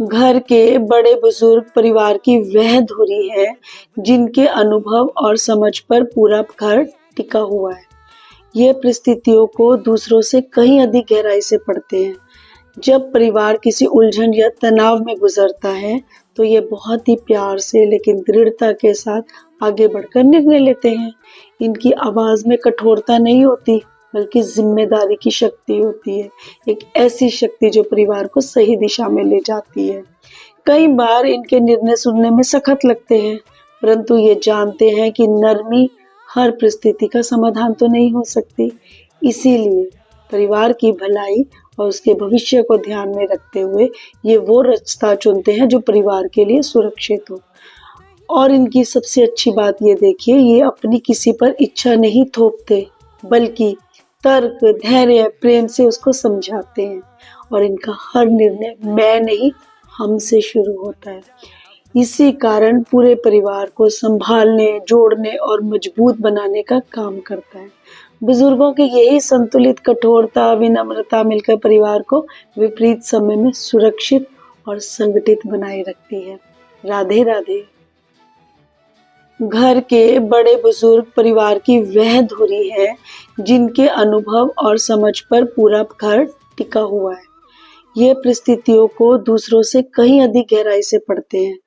घर के बड़े बुजुर्ग परिवार की वह धुरी है जिनके अनुभव और समझ पर पूरा घर टिका हुआ है। ये परिस्थितियों को दूसरों से कहीं अधिक गहराई से पढ़ते हैं। जब परिवार किसी उलझन या तनाव में गुजरता है, तो ये बहुत ही प्यार से लेकिन दृढ़ता के साथ आगे बढ़कर निर्णय लेते हैं। इनकी आवाज में कठोरता नहीं होती, बल्कि जिम्मेदारी की शक्ति होती है। एक ऐसी शक्ति जो परिवार को सही दिशा में ले जाती है। कई बार इनके निर्णय सुनने में सख्त लगते हैं, परंतु ये जानते हैं कि नरमी हर परिस्थिति का समाधान तो नहीं हो सकती। इसीलिए परिवार की भलाई और उसके भविष्य को ध्यान में रखते हुए ये वो रास्ता चुनते हैं जो परिवार के लिए सुरक्षित हो। और इनकी सबसे अच्छी बात ये देखिए, ये अपनी किसी पर इच्छा नहीं थोपते, बल्कि तर्क, धैर्य, प्रेम से उसको समझाते हैं। और इनका हर निर्णय मैं नहीं, हमसे शुरू होता है। इसी कारण पूरे परिवार को संभालने, जोड़ने और मजबूत बनाने का काम करता है। बुजुर्गों की यही संतुलित कठोरता, विनम्रता मिलकर परिवार को विपरीत समय में सुरक्षित और संगठित बनाए रखती है। राधे राधे। घर के बड़े बुजुर्ग परिवार की वह धुरी है जिनके अनुभव और समझ पर पूरा घर टिका हुआ है। ये परिस्थितियों को दूसरों से कहीं अधिक गहराई से पढ़ते हैं।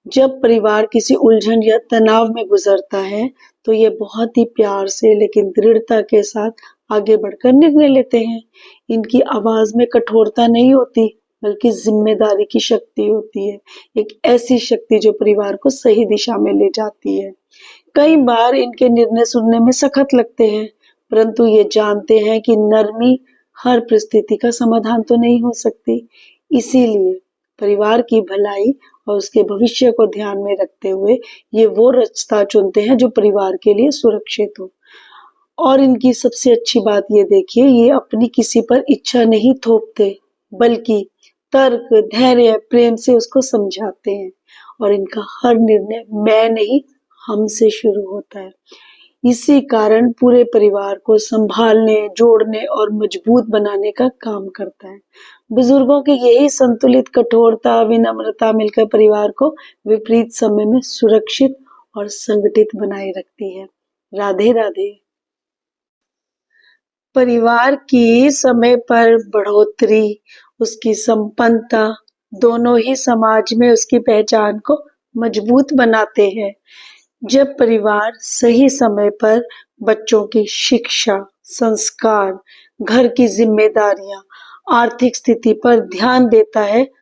जब परिवार किसी उलझन या तनाव में गुजरता है, तो ये बहुत ही प्यार से लेकिन दृढ़ता के साथ आगे बढ़कर निर्णय लेते हैं। इनकी आवाज में कठोरता नहीं होती, बल्कि जिम्मेदारी की शक्ति होती है। एक ऐसी शक्ति जो परिवार को सही दिशा में ले जाती है। कई बार इनके निर्णय सुनने में सख्त लगते हैं, परंतु ये जानते हैं कि नरमी हर परिस्थिति का समाधान तो नहीं हो सकती। इसीलिए परिवार की भलाई और उसके भविष्य को ध्यान में रखते हुए ये वो रास्ता चुनते हैं जो परिवार के लिए सुरक्षित हो। और इनकी सबसे अच्छी बात ये देखिए, ये अपनी किसी पर इच्छा नहीं थोपते, बल्कि तर्क, धैर्य, प्रेम से उसको समझाते हैं। और इनका हर निर्णय मैं नहीं, हमसे शुरू होता है। इसी कारण पूरे परिवार को संभालने, जोड़ने और मजबूत बनाने का काम करता है। बुजुर्गों की यही संतुलित कठोरता, विनम्रता मिलकर परिवार को विपरीत समय में सुरक्षित और संगठित बनाए रखती है। राधे राधे। परिवार की समय पर बढ़ोतरी, उसकी संपन्नता दोनों ही समाज में उसकी पहचान को मजबूत बनाते हैं। जब परिवार सही समय पर बच्चों की शिक्षा, संस्कार, घर की जिम्मेदारियां, आर्थिक स्थिति पर ध्यान देता है,